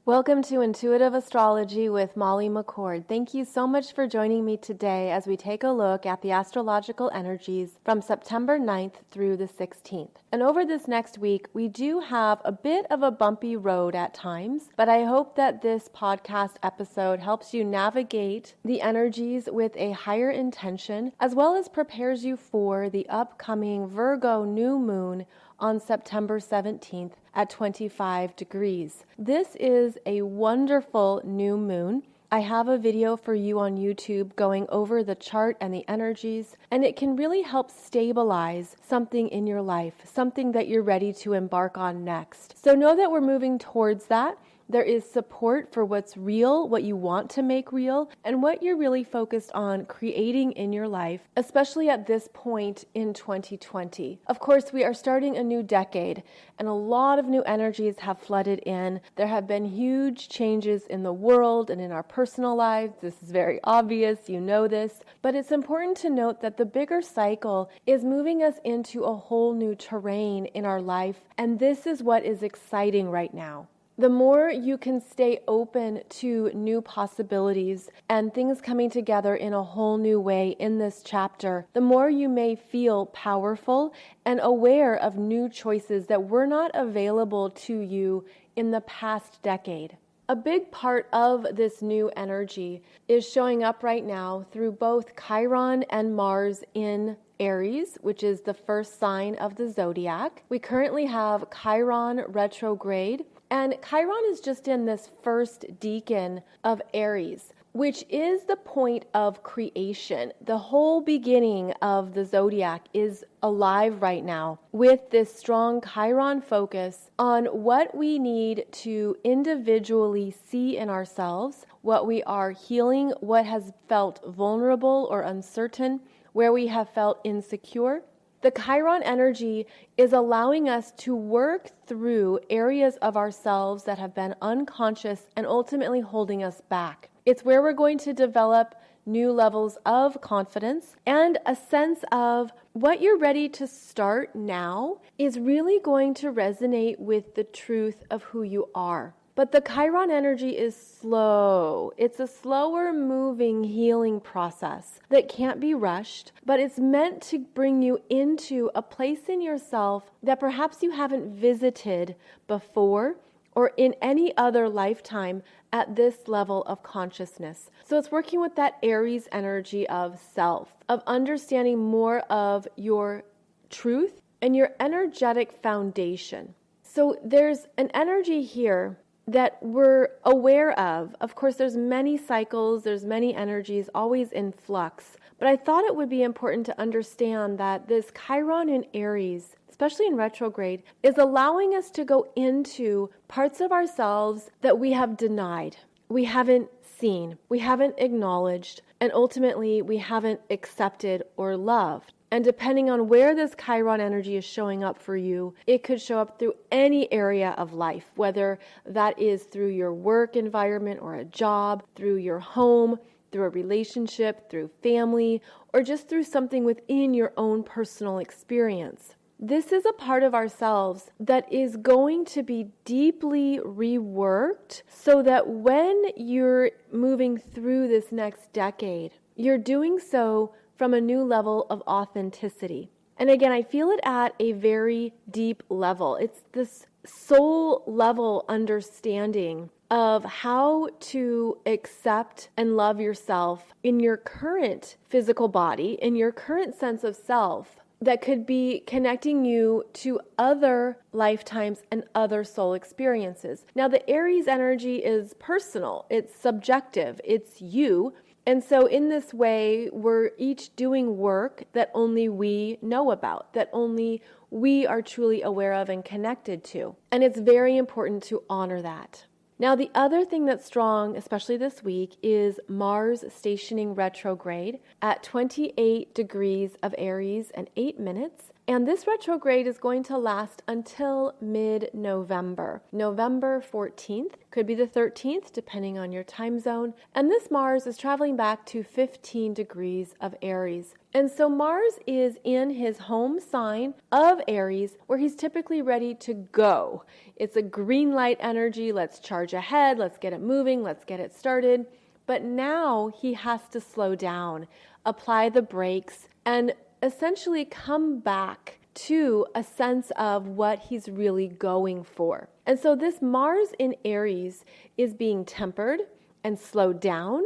Welcome to Intuitive Astrology with Molly McCord. Thank you so much for joining me today as we take a look at the astrological energies from September 9th through the 16th. And over this next week, we do have a bit of a bumpy road at times, but I hope that this podcast episode helps you navigate the energies with a higher intention, as well as prepares you for the upcoming Virgo new moon on September 17th at 25 degrees. This is a wonderful new moon. I have a video for you on YouTube going over the chart and the energies, and it can really help stabilize something in your life, something that you're ready to embark on next. So know that we're moving towards that. There is support for what's real, what you want to make real, and what you're really focused on creating in your life, especially at this point in 2020. Of course, we are starting a new decade, and a lot of new energies have flooded in. There have been huge changes in the world and in our personal lives. This is very obvious, you know this, but it's important to note that the bigger cycle is moving us into a whole new terrain in our life, and this is what is exciting right now. The more you can stay open to new possibilities and things coming together in a whole new way in this chapter, the more you may feel powerful and aware of new choices that were not available to you in the past decade. A big part of this new energy is showing up right now through both Chiron and Mars in Aries, which is the first sign of the zodiac. We currently have Chiron retrograde, and Chiron is just in this first decan of Aries, which is the point of creation. The whole beginning of the zodiac is alive right now with this strong Chiron focus on what we need to individually see in ourselves, what we are healing, what has felt vulnerable or uncertain, where we have felt insecure. The Chiron energy is allowing us to work through areas of ourselves that have been unconscious and ultimately holding us back. It's where we're going to develop new levels of confidence and a sense of what you're ready to start now is really going to resonate with the truth of who you are. But the Chiron energy is slow. It's a slower moving healing process that can't be rushed, but it's meant to bring you into a place in yourself that perhaps you haven't visited before or in any other lifetime at this level of consciousness. So it's working with that Aries energy of self, of understanding more of your truth and your energetic foundation. So there's an energy here that we're aware of. Of course, there's many cycles, there's many energies, always in flux. But I thought it would be important to understand that this Chiron in Aries, especially in retrograde, is allowing us to go into parts of ourselves that we have denied, we haven't seen, we haven't acknowledged, and ultimately we haven't accepted or loved. And depending on where this Chiron energy is showing up for you, it could show up through any area of life, whether that is through your work environment or a job, through your home, through a relationship, through family, or just through something within your own personal experience. This is a part of ourselves that is going to be deeply reworked so that when you're moving through this next decade, you're doing so from a new level of authenticity. And again, I feel it at a very deep level. It's this soul level understanding of how to accept and love yourself in your current physical body, in your current sense of self, that could be connecting you to other lifetimes and other soul experiences. Now, the Aries energy is personal, it's subjective, it's you. And so in this way, we're each doing work that only we know about, that only we are truly aware of and connected to. And it's very important to honor that. Now, the other thing that's strong, especially this week, is Mars stationing retrograde at 28 degrees of Aries and 8 minutes. And this retrograde is going to last until mid-November. November 14th, could be the 13th, depending on your time zone. And this Mars is traveling back to 15 degrees of Aries. And so Mars is in his home sign of Aries, where he's typically ready to go. It's a green light energy. Let's charge ahead. Let's get it moving. Let's get it started. But now he has to slow down, apply the brakes, and essentially come back to a sense of what he's really going for. And so this Mars in Aries is being tempered and slowed down,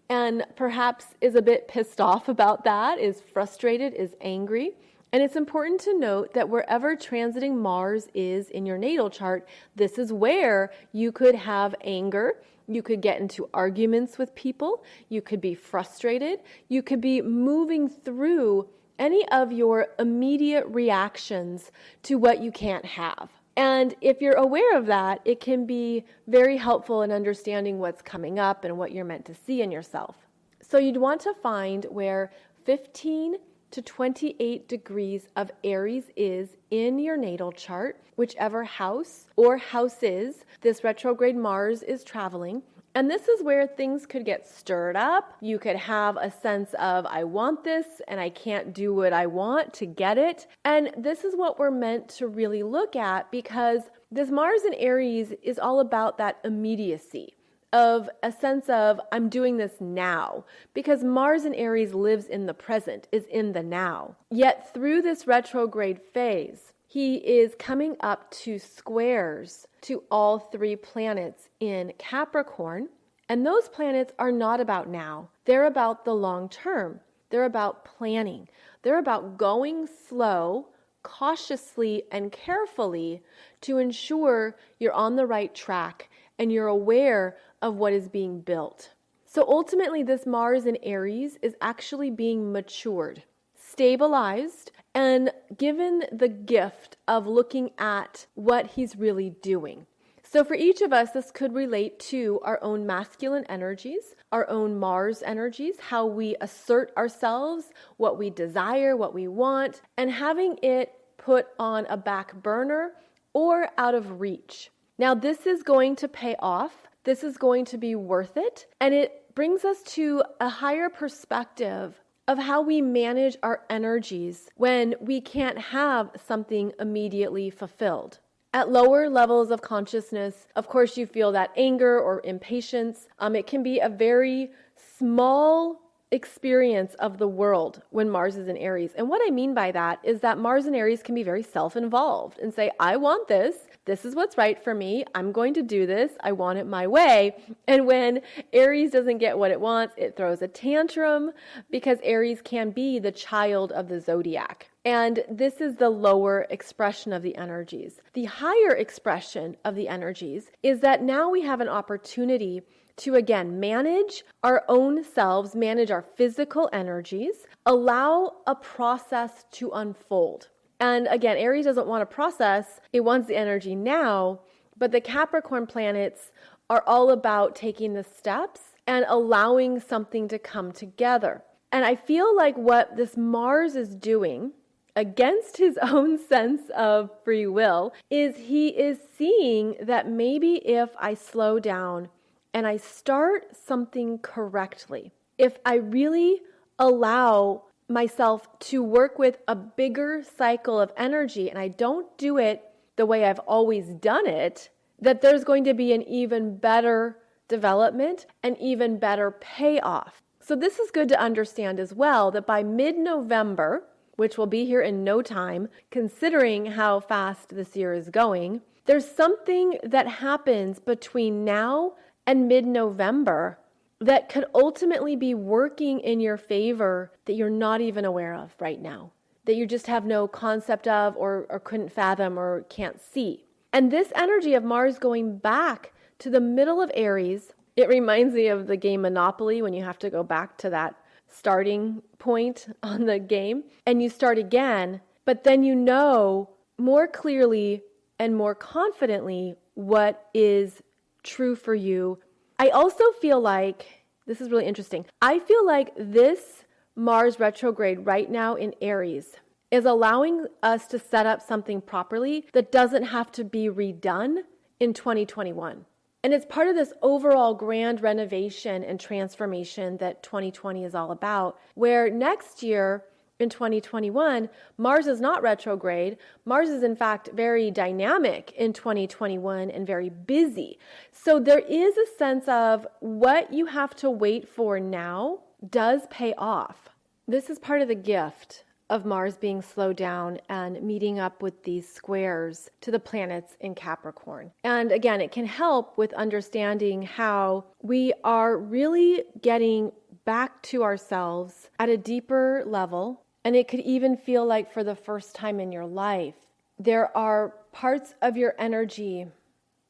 and perhaps is a bit pissed off about that, is frustrated, is angry. And it's important to note that wherever transiting Mars is in your natal chart, this is where you could have anger. You could get into arguments with people. You could be frustrated. You could be moving through any of your immediate reactions to what you can't have. And if you're aware of that, it can be very helpful in understanding what's coming up and what you're meant to see in yourself. So you'd want to find where 15 to 28 degrees of Aries is in your natal chart, whichever house or houses this retrograde Mars is traveling. And this is where things could get stirred up. You could have a sense of, I want this and I can't do what I want to get it. And this is what we're meant to really look at, because this Mars in Aries is all about that immediacy of a sense of, I'm doing this now, because Mars in Aries lives in the present, is in the now. Yet through this retrograde phase, he is coming up to squares to all three planets in Capricorn. And those planets are not about now. They're about the long term. They're about planning. They're about going slow, cautiously, and carefully to ensure you're on the right track and you're aware of what is being built. So ultimately, this Mars in Aries is actually being matured, stabilized, and given the gift of looking at what he's really doing. So for each of us, this could relate to our own masculine energies, our own Mars energies, how we assert ourselves, what we desire, what we want, and having it put on a back burner or out of reach. Now, this is going to pay off. This is going to be worth it. And it brings us to a higher perspective of how we manage our energies when we can't have something immediately fulfilled. At lower levels of consciousness, of course, you feel that anger or impatience. It can be a very small experience of the world when Mars is in Aries. And what I mean by that is that Mars in Aries can be very self-involved and say, I want this. This is what's right for me. I'm going to do this. I want it my way. And when Aries doesn't get what it wants, it throws a tantrum, because Aries can be the child of the zodiac. And this is the lower expression of the energies. The higher expression of the energies is that now we have an opportunity to, again, manage our own selves, manage our physical energies, allow a process to unfold. And again, Aries doesn't want a process, it wants the energy now, but the Capricorn planets are all about taking the steps and allowing something to come together. And I feel like what this Mars is doing, against his own sense of free will, is he is seeing that maybe if I slow down and I start something correctly, if I really allow myself to work with a bigger cycle of energy and I don't do it the way I've always done it, that there's going to be an even better development, an even better payoff. So this is good to understand as well, that by mid-November, which will be here in no time, considering how fast this year is going, there's something that happens between now and mid-November that could ultimately be working in your favor that you're not even aware of right now, that you just have no concept of or couldn't fathom or can't see. And this energy of Mars going back to the middle of Aries, it reminds me of the game Monopoly, when you have to go back to that starting point on the game and you start again, but then you know more clearly and more confidently what is true for you. I also feel like, this is really interesting, I feel like this Mars retrograde right now in Aries is allowing us to set up something properly that doesn't have to be redone in 2021. And it's part of this overall grand renovation and transformation that 2020 is all about, where next year in 2021, Mars is not retrograde. Mars is in fact very dynamic in 2021 and very busy. So there is a sense of what you have to wait for now does pay off. This is part of the gift of Mars being slowed down and meeting up with these squares to the planets in Capricorn. And again, it can help with understanding how we are really getting back to ourselves at a deeper level. And it could even feel like for the first time in your life, there are parts of your energy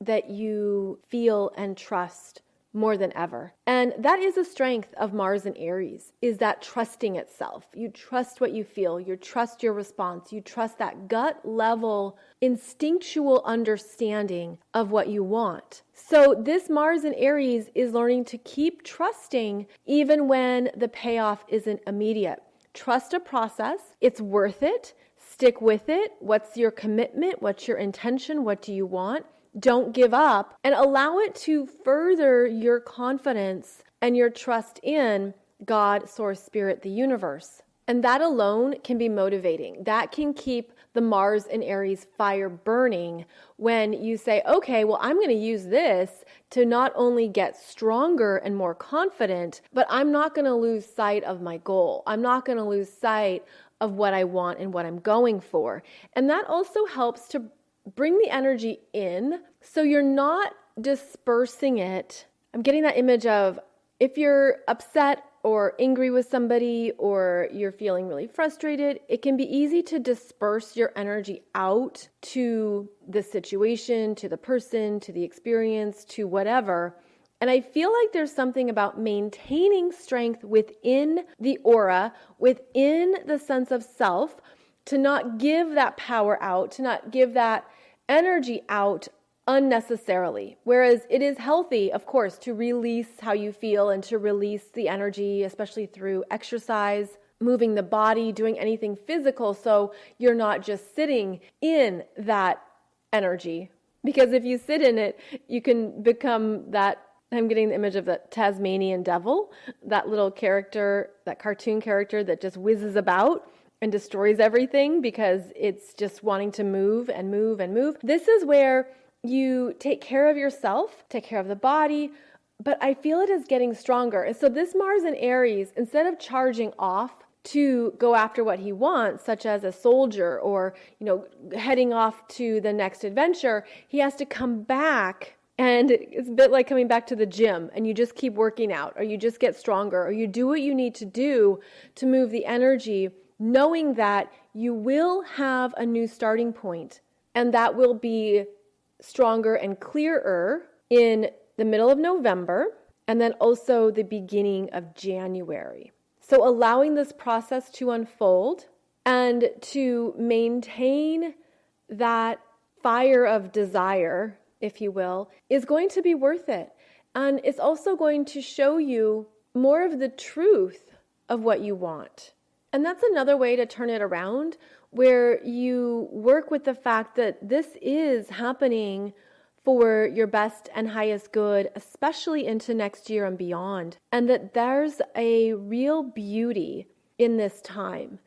that you feel and trust more than ever. And that is a strength of Mars and Aries, is that trusting itself. You trust what you feel, you trust your response, you trust that gut level instinctual understanding of what you want. So this Mars and Aries is learning to keep trusting even when the payoff isn't immediate. Trust a process. It's worth it. Stick with it. What's your commitment? What's your intention? What do you want? Don't give up, and allow it to further your confidence and your trust in God, Source, Spirit, the universe. And that alone can be motivating. That can keep the Mars and Aries fire burning when you say, okay, well, I'm going to use this to not only get stronger and more confident, but I'm not going to lose sight of my goal. I'm not going to lose sight of what I want and what I'm going for. And that also helps to bring the energy in so you're not dispersing it. I'm getting that image of if you're upset or angry with somebody or you're feeling really frustrated, it can be easy to disperse your energy out to the situation, to the person, to the experience, to whatever. And I feel like there's something about maintaining strength within the aura, within the sense of self, to not give that power out, to not give that energy out unnecessarily. Whereas it is healthy, of course, to release how you feel and to release the energy, especially through exercise, moving the body, doing anything physical, so you're not just sitting in that energy. Because if you sit in it, you can become that, I'm getting the image of the Tasmanian devil, that little character, that cartoon character that just whizzes about and destroys everything because it's just wanting to move and move and move. This is where you take care of yourself, take care of the body, but I feel it is getting stronger. And so this Mars in Aries, instead of charging off to go after what he wants, such as a soldier or, heading off to the next adventure, he has to come back. And it's a bit like coming back to the gym and you just keep working out, or you just get stronger, or you do what you need to do to move the energy, knowing that you will have a new starting point, and that will be stronger and clearer in the middle of November and then also the beginning of January. So allowing this process to unfold and to maintain that fire of desire, if you will, is going to be worth it. And it's also going to show you more of the truth of what you want. And that's another way to turn it around, where you work with the fact that this is happening for your best and highest good, especially into next year and beyond. And that there's a real beauty in this time.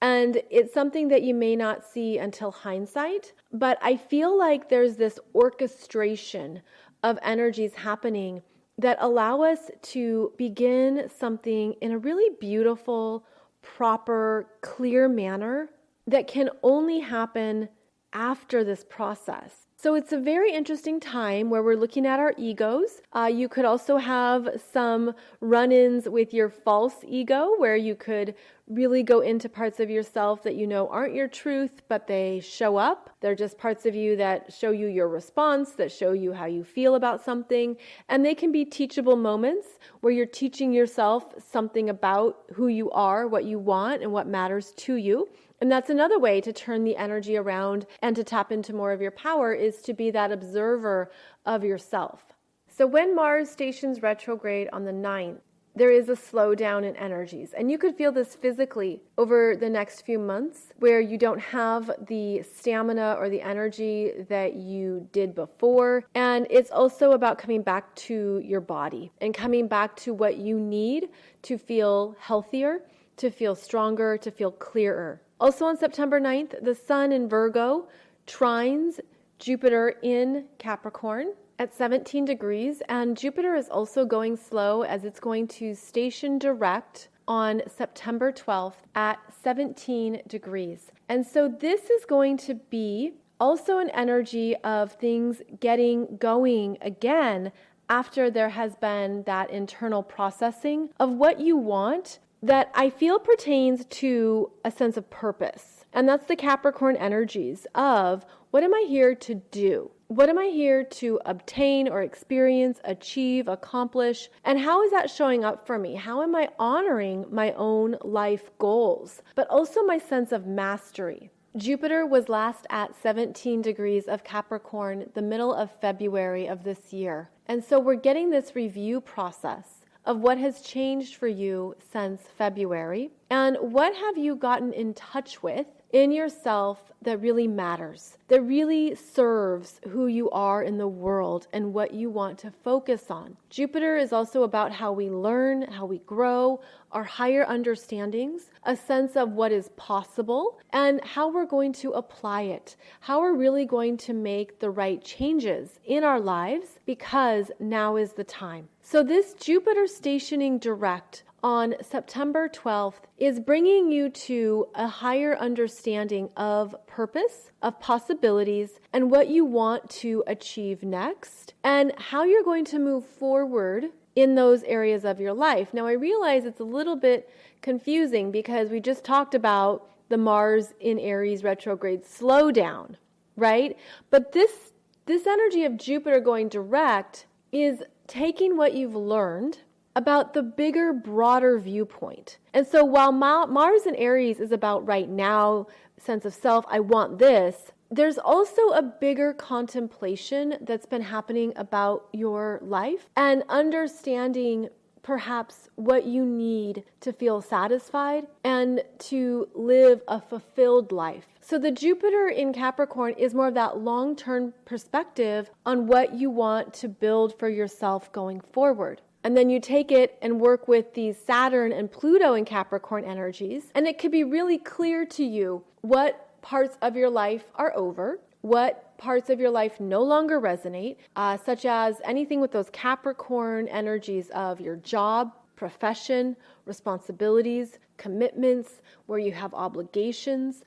And it's something that you may not see until hindsight, but I feel like there's this orchestration of energies happening that allow us to begin something in a really beautiful, proper, clear manner that can only happen after this process. So it's a very interesting time where we're looking at our egos. You could also have some run-ins with your false ego, where you could really go into parts of yourself that you know aren't your truth, but they show up. They're just parts of you that show you your response, that show you how you feel about something. And they can be teachable moments where you're teaching yourself something about who you are, what you want, and what matters to you. And that's another way to turn the energy around and to tap into more of your power, is to be that observer of yourself. So when Mars stations retrograde on the 9th, there is a slowdown in energies. And you could feel this physically over the next few months, where you don't have the stamina or the energy that you did before. And it's also about coming back to your body and coming back to what you need to feel healthier, to feel stronger, to feel clearer. Also on September 9th, the Sun in Virgo trines Jupiter in Capricorn at 17 degrees, and Jupiter is also going slow as it's going to station direct on September 12th at 17 degrees. And so this is going to be also an energy of things getting going again after there has been that internal processing of what you want that I feel pertains to a sense of purpose. And that's the Capricorn energies of, what am I here to do? What am I here to obtain or experience, achieve, accomplish? And how is that showing up for me? How am I honoring my own life goals, but also my sense of mastery? Jupiter was last at 17 degrees of Capricorn the middle of February of this year. And so we're getting this review process of what has changed for you since February, and what have you gotten in touch with in yourself that really matters, that really serves who you are in the world and what you want to focus on. Jupiter is also about how we learn, how we grow, our higher understandings, a sense of what is possible, and how we're going to apply it, how we're really going to make the right changes in our lives, because now is the time. So this Jupiter stationing direct on September 12th is bringing you to a higher understanding of purpose, of possibilities, and what you want to achieve next, and how you're going to move forward in those areas of your life. Now, I realize it's a little bit confusing because we just talked about the Mars in Aries retrograde slowdown, right? But this energy of Jupiter going direct is taking what you've learned about the bigger, broader viewpoint. And so while Mars in Aries is about right now, sense of self, I want this, there's also a bigger contemplation that's been happening about your life and understanding perhaps what you need to feel satisfied and to live a fulfilled life. So the Jupiter in Capricorn is more of that long-term perspective on what you want to build for yourself going forward. And then you take it and work with these Saturn and Pluto in Capricorn energies, and it could be really clear to you what parts of your life are over, what parts of your life no longer resonate, such as anything with those Capricorn energies of your job, profession, responsibilities, commitments, where you have obligations.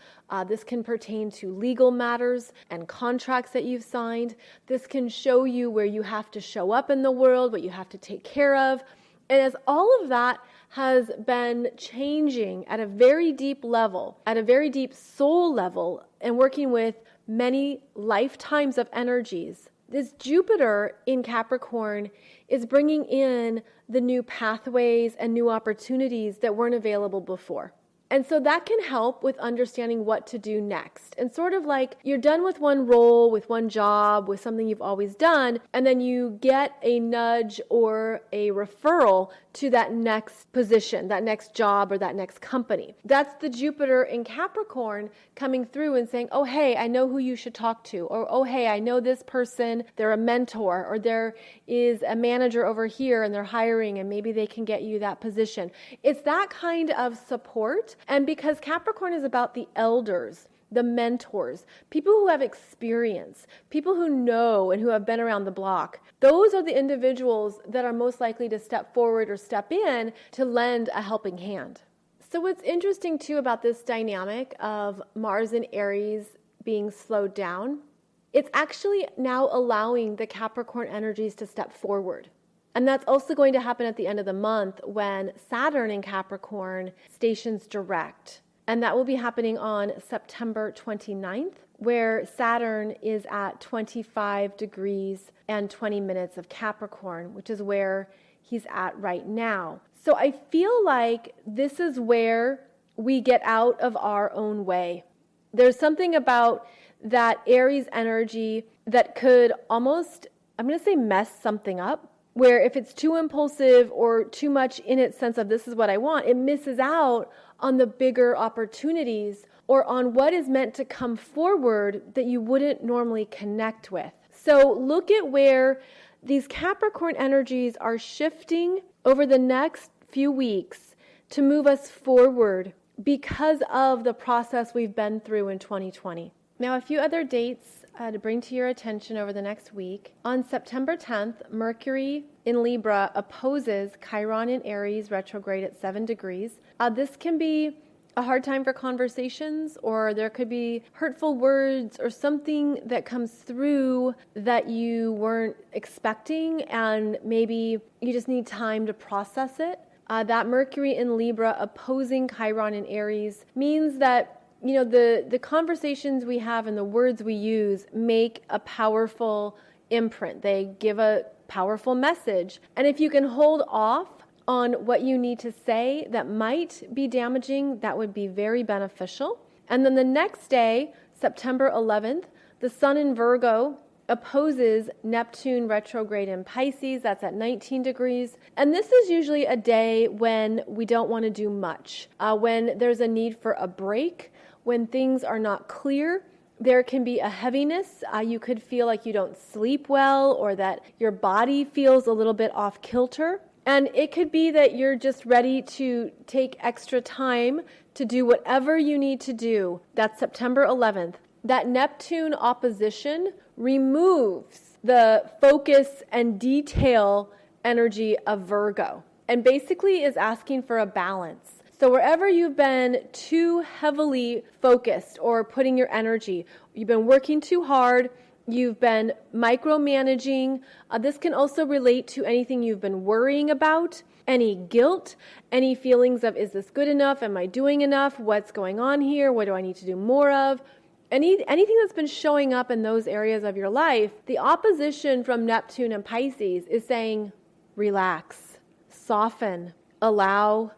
This can pertain to legal matters and contracts that you've signed. This can show you where you have to show up in the world, what you have to take care of. And as all of that has been changing at a very deep level, at a very deep soul level, and working with many lifetimes of energies, this Jupiter in Capricorn is bringing in the new pathways and new opportunities that weren't available before. And so that can help with understanding what to do next. And sort of like you're done with one role, with one job, with something you've always done, and then you get a nudge or a referral to that next position, that next job, or that next company. That's the Jupiter in Capricorn coming through and saying, oh, hey, I know who you should talk to. Or, oh, hey, I know this person, they're a mentor, or there is a manager over here and they're hiring and maybe they can get you that position. It's that kind of support. And because Capricorn is about the elders, the mentors, people who have experience, people who know and who have been around the block, those are the individuals that are most likely to step forward or step in to lend a helping hand. So what's interesting too about this dynamic of Mars in Aries being slowed down, it's actually now allowing the Capricorn energies to step forward. And that's also going to happen at the end of the month when Saturn in Capricorn stations direct. And that will be happening on September 29th, where Saturn is at 25 degrees and 20 minutes of Capricorn, which is where he's at right now. So I feel like this is where we get out of our own way. There's something about that Aries energy that could almost, I'm going to say, mess something up. where if it's too impulsive or too much in its sense of this is what I want, it misses out on the bigger opportunities or on what is meant to come forward that you wouldn't normally connect with. So look at where these Capricorn energies are shifting over the next few weeks to move us forward because of the process we've been through in 2020. Now, a few other dates to bring to your attention over the next week. On September 10th, Mercury in Libra opposes Chiron in Aries, retrograde at 7 degrees. This can be a hard time for conversations, or there could be hurtful words or something that comes through that you weren't expecting, and maybe you just need time to process it. That Mercury in Libra opposing Chiron in Aries means that the conversations we have and the words we use make a powerful imprint. They give a powerful message. And if you can hold off on what you need to say that might be damaging, that would be very beneficial. And then the next day, September 11th, the Sun in Virgo opposes Neptune retrograde in Pisces. That's at 19 degrees. And this is usually a day when we don't want to do much, when there's a need for a break, when things are not clear. There can be a heaviness. You could feel like you don't sleep well, or that your body feels a little bit off kilter. And it could be that you're just ready to take extra time to do whatever you need to do. That's September 11th. That Neptune opposition removes the focus and detail energy of Virgo, and basically is asking for a balance. So wherever you've been too heavily focused or putting your energy, you've been working too hard, you've been micromanaging. This can also relate to anything you've been worrying about, any guilt, any feelings of, is this good enough? Am I doing enough? What's going on here? What do I need to do more of? Anything that's been showing up in those areas of your life, the opposition from Neptune and Pisces is saying, relax, soften, allow,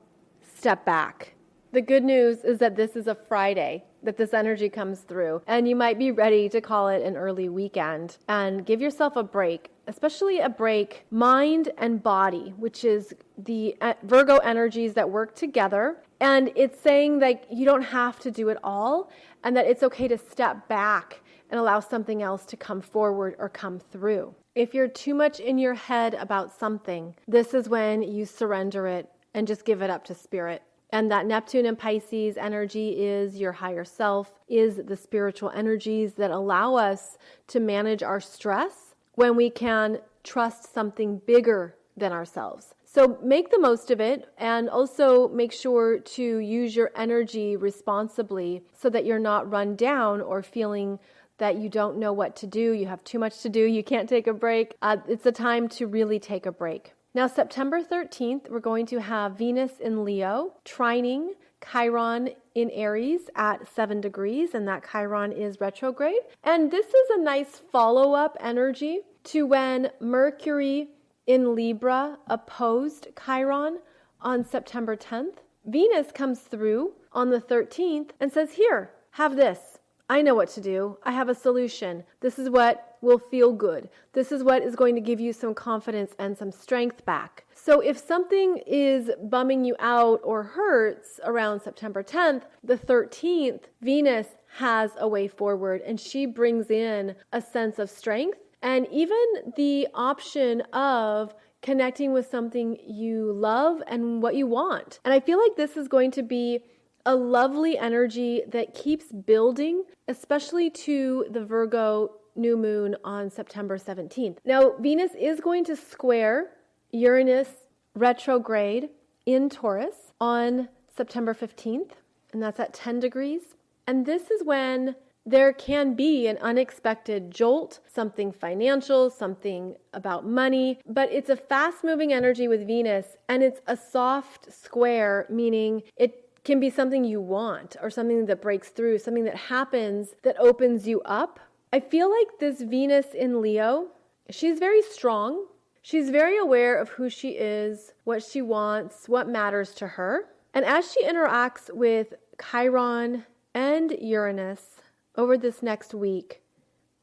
step back. The good news is that this is a Friday that this energy comes through, and you might be ready to call it an early weekend and give yourself a break, especially a break, mind and body, which is the Virgo energies that work together. And it's saying that you don't have to do it all, and that it's okay to step back and allow something else to come forward or come through. If you're too much in your head about something, this is when you surrender it and just give it up to spirit. And that Neptune and Pisces energy is your higher self, is the spiritual energies that allow us to manage our stress when we can trust something bigger than ourselves. So make the most of it, and also make sure to use your energy responsibly so that you're not run down or feeling that you don't know what to do, you have too much to do, you can't take a break. It's a time to really take a break. Now, September 13th, we're going to have Venus in Leo, trining Chiron in Aries at 7 degrees, and that Chiron is retrograde. And this is a nice follow-up energy to when Mercury in Libra opposed Chiron on September 10th. Venus comes through on the 13th and says, here, have this. I know what to do. I have a solution. This is what will feel good. This is what is going to give you some confidence and some strength back. So if something is bumming you out or hurts around September 10th, the 13th, Venus has a way forward, and she brings in a sense of strength and even the option of connecting with something you love and what you want. And I feel like this is going to be a lovely energy that keeps building, especially to the Virgo new moon on September 17th. Now, Venus is going to square Uranus retrograde in Taurus on September 15th, and that's at 10 degrees. And this is when there can be an unexpected jolt, something financial, something about money, but it's a fast-moving energy with Venus, and it's a soft square, meaning it can be something you want or something that breaks through, something that happens that opens you up. I feel like this Venus in Leo, she's very strong. She's very aware of who she is, what she wants, what matters to her. And as she interacts with Chiron and Uranus over this next week,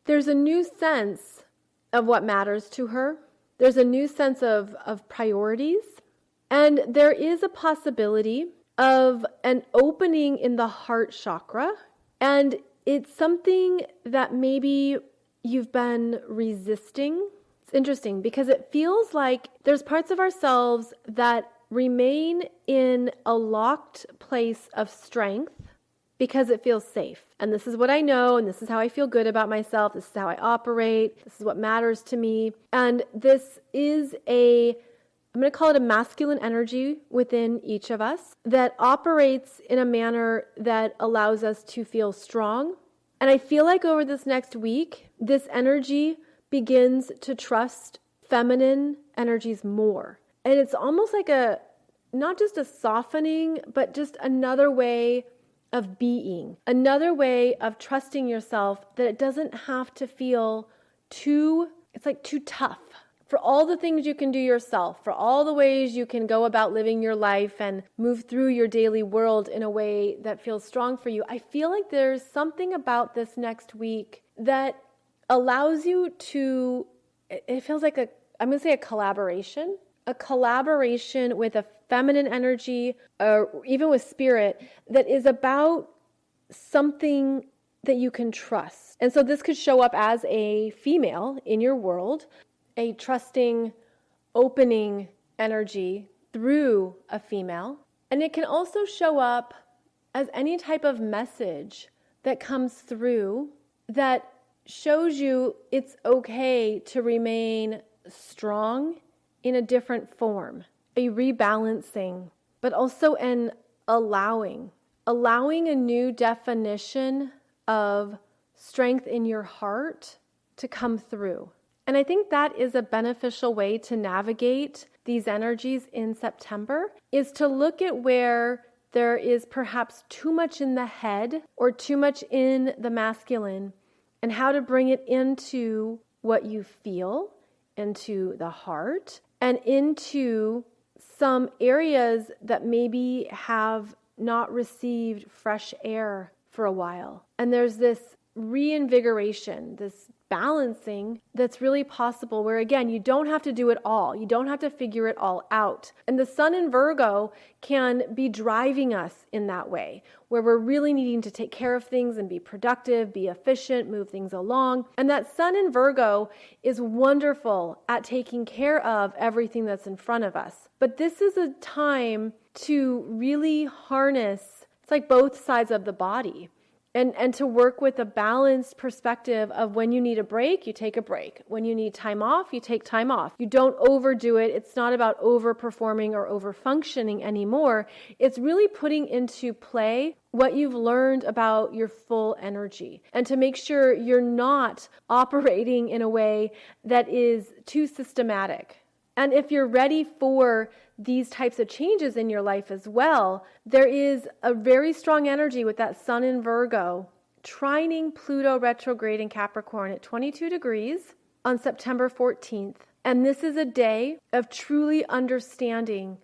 there's a new sense of what matters to her. There's a new sense of priorities. And there is a possibility of an opening in the heart chakra. And it's something that maybe you've been resisting. It's interesting because it feels like there's parts of ourselves that remain in a locked place of strength because it feels safe. And this is what I know, and this is how I feel good about myself. This is how I operate. This is what matters to me. And this is I'm going to call it a masculine energy within each of us that operates in a manner that allows us to feel strong. And I feel like over this next week, this energy begins to trust feminine energies more. And it's almost like not just a softening, but just another way of being, another way of trusting yourself, that it doesn't have to feel too tough. For all the things you can do yourself, for all the ways you can go about living your life and move through your daily world in a way that feels strong for you, I feel like there's something about this next week that allows you to, it feels like I'm going to say a collaboration with a feminine energy, or even with spirit, that is about something that you can trust. And so this could show up as a female in your world, a trusting, opening energy through a female. And it can also show up as any type of message that comes through that shows you it's okay to remain strong in a different form, a rebalancing, but also an allowing a new definition of strength in your heart to come through. And I think that is a beneficial way to navigate these energies in September, is to look at where there is perhaps too much in the head or too much in the masculine, and how to bring it into what you feel, into the heart, and into some areas that maybe have not received fresh air for a while. And there's this reinvigoration, this balancing that's really possible, where again, you don't have to do it all. You don't have to figure it all out. And the sun in Virgo can be driving us in that way, where we're really needing to take care of things and be productive, be efficient, move things along. And that sun in Virgo is wonderful at taking care of everything that's in front of us. But this is a time to really harness, it's like both sides of the body. And to work with a balanced perspective of when you need a break, you take a break. When you need time off, you take time off. You don't overdo it. It's not about overperforming or overfunctioning anymore. It's really putting into play what you've learned about your full energy, and to make sure you're not operating in a way that is too systematic. And if you're ready for these types of changes in your life as well, there is a very strong energy with that sun in Virgo trining Pluto retrograde in Capricorn at 22 degrees on September 14th. And this is a day of truly understanding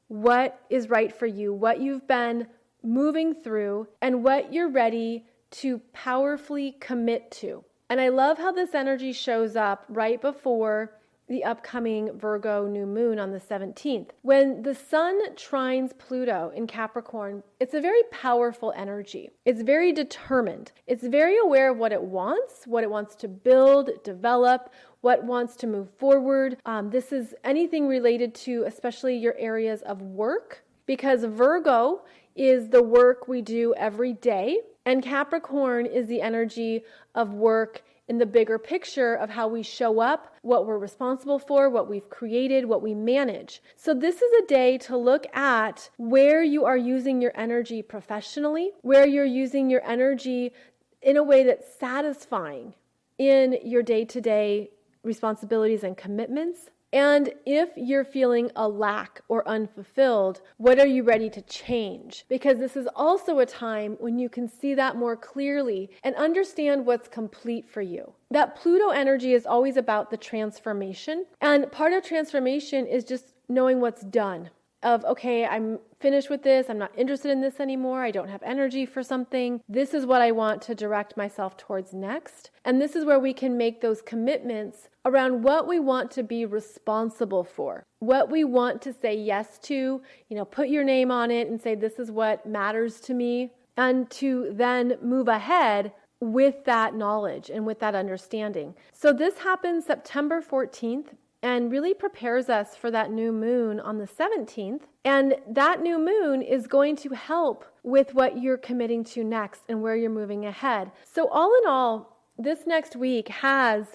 what is right for you, what you've been moving through, and what you're ready to powerfully commit to. And I love how this energy shows up right before the upcoming Virgo new moon on the 17th. When the sun trines Pluto in Capricorn, it's a very powerful energy. It's very determined. It's very aware of what it wants to build, develop, what wants to move forward. This is anything related to especially your areas of work, because Virgo is the work we do every day, and Capricorn is the energy of work in the bigger picture of how we show up, what we're responsible for, what we've created, what we manage. So this is a day to look at where you are using your energy professionally, where you're using your energy in a way that's satisfying in your day-to-day responsibilities and commitments. And if you're feeling a lack or unfulfilled, what are you ready to change? Because this is also a time when you can see that more clearly and understand what's complete for you. That Pluto energy is always about the transformation. And part of transformation is just knowing what's done of, okay, I'm finished with this. I'm not interested in this anymore. I don't have energy for something. This is what I want to direct myself towards next. And this is where we can make those commitments around what we want to be responsible for, what we want to say yes to, put your name on it and say, this is what matters to me, and to then move ahead with that knowledge and with that understanding. So this happens September 14th. And really prepares us for that new moon on the 17th. And that new moon is going to help with what you're committing to next and where you're moving ahead. So all in all, this next week has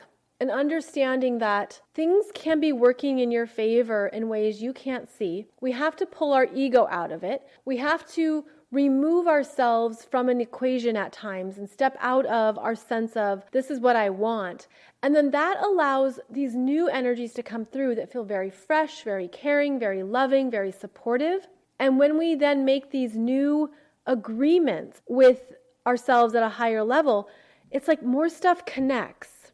an understanding that things can be working in your favor in ways you can't see. We have to pull our ego out of it. We have to remove ourselves from an equation at times and step out of our sense of, this is what I want. And then that allows these new energies to come through that feel very fresh, very caring, very loving, very supportive. And when we then make these new agreements with ourselves at a higher level, it's like more stuff connects.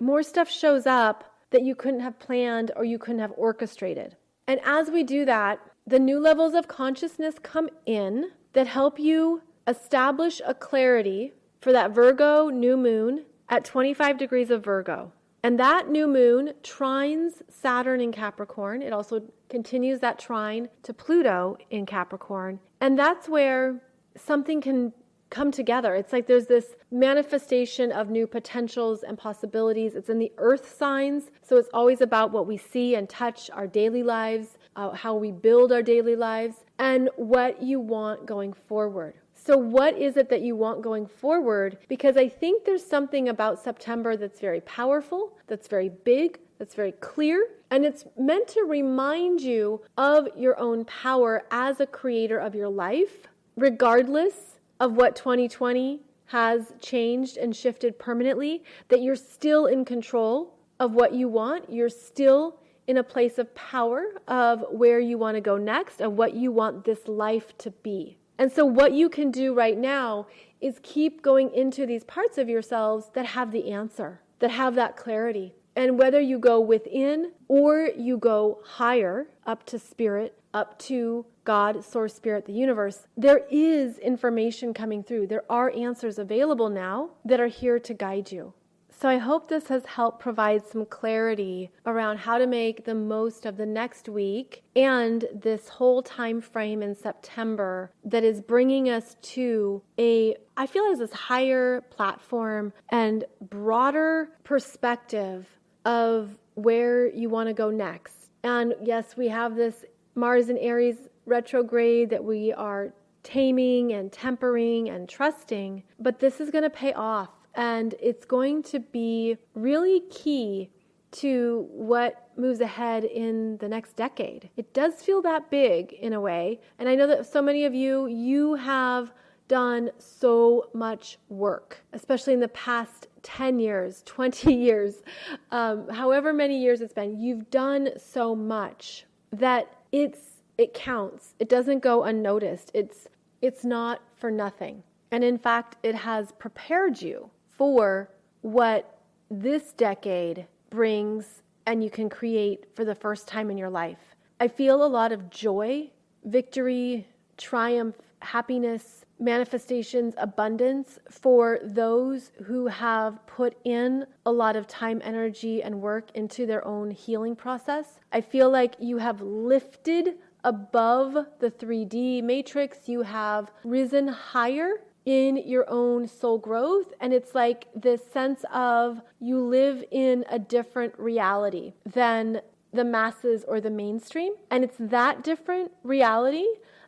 More stuff shows up that you couldn't have planned or you couldn't have orchestrated. And as we do that, the new levels of consciousness come in that help you establish a clarity for that Virgo new moon at 25 degrees of Virgo. And that new moon trines Saturn in Capricorn. It also continues that trine to Pluto in Capricorn. And that's where something can come together. It's like there's this manifestation of new potentials and possibilities. It's in the earth signs. So it's always about what we see and touch, our daily lives, how we build our daily lives, and what you want going forward. So what is it that you want going forward? Because I think there's something about September that's very powerful, that's very big, that's very clear, and it's meant to remind you of your own power as a creator of your life, regardless of what 2020 has changed and shifted permanently, that you're still in control of what you want. You're still in a place of power of where you want to go next, of what you want this life to be. And so what you can do right now is keep going into these parts of yourselves that have the answer, that have that clarity. And whether you go within or you go higher, up to spirit, up to God, source, spirit, the universe, there is information coming through. There are answers available now that are here to guide you. So I hope this has helped provide some clarity around how to make the most of the next week and this whole time frame in September that is bringing us to I feel as this higher platform and broader perspective of where you want to go next. And yes, we have this Mars and Aries retrograde that we are taming and tempering and trusting, but this is going to pay off. And it's going to be really key to what moves ahead in the next decade. It does feel that big in a way. And I know that so many of you have done so much work, especially in the past 10 years, 20 years, however many years it's been. You've done so much that it counts. It doesn't go unnoticed. It's not for nothing. And in fact, it has prepared you for what this decade brings and you can create for the first time in your life. I feel a lot of joy, victory, triumph, happiness, manifestations, abundance for those who have put in a lot of time, energy, and work into their own healing process. I feel like you have lifted above the 3D matrix. You have risen higher in your own soul growth. And it's like this sense of you live in a different reality than the masses or the mainstream. And it's that different reality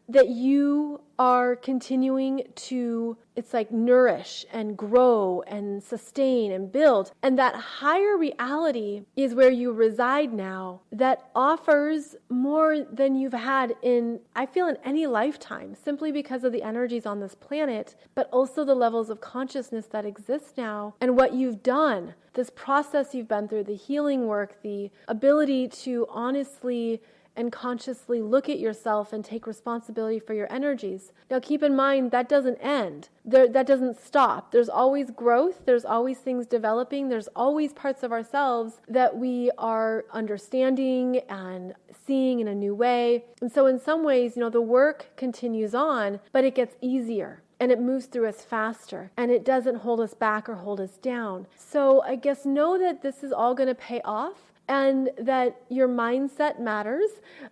that you are continuing to, it's like nourish and grow and sustain and build. And that higher reality is where you reside now that offers more than you've had in, I feel, in any lifetime, simply because of the energies on this planet, but also the levels of consciousness that exist now and what you've done, this process you've been through, the healing work, the ability to honestly and consciously look at yourself and take responsibility for your energies. Now keep in mind that doesn't end. That doesn't stop. There's always growth. There's always things developing. There's always parts of ourselves that we are understanding and seeing in a new way. And so in some ways, the work continues on, but it gets easier. And it moves through us faster, and it doesn't hold us back or hold us down. So I guess know that this is all going to pay off, and that your mindset matters.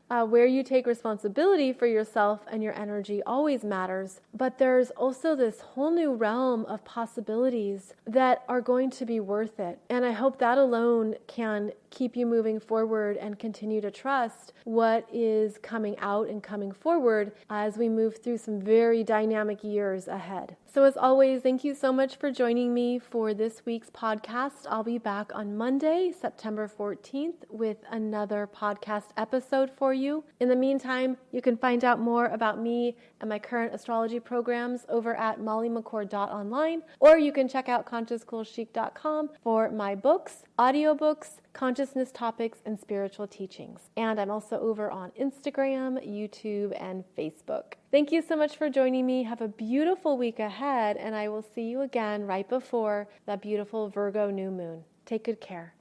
Where you take responsibility for yourself and your energy always matters. But there's also this whole new realm of possibilities that are going to be worth it. And I hope that alone can keep you moving forward and continue to trust what is coming out and coming forward as we move through some very dynamic years ahead. So as always, thank you so much for joining me for this week's podcast. I'll be back on Monday, September 14th with another podcast episode for you. In the meantime, you can find out more about me and my current astrology programs over at mollymccord.online, or you can check out consciouscoolchic.com for my books, audiobooks, consciousness topics, and spiritual teachings. And I'm also over on Instagram, YouTube, and Facebook. Thank you so much for joining me. Have a beautiful week ahead, and I will see you again right before that beautiful Virgo new moon. Take good care.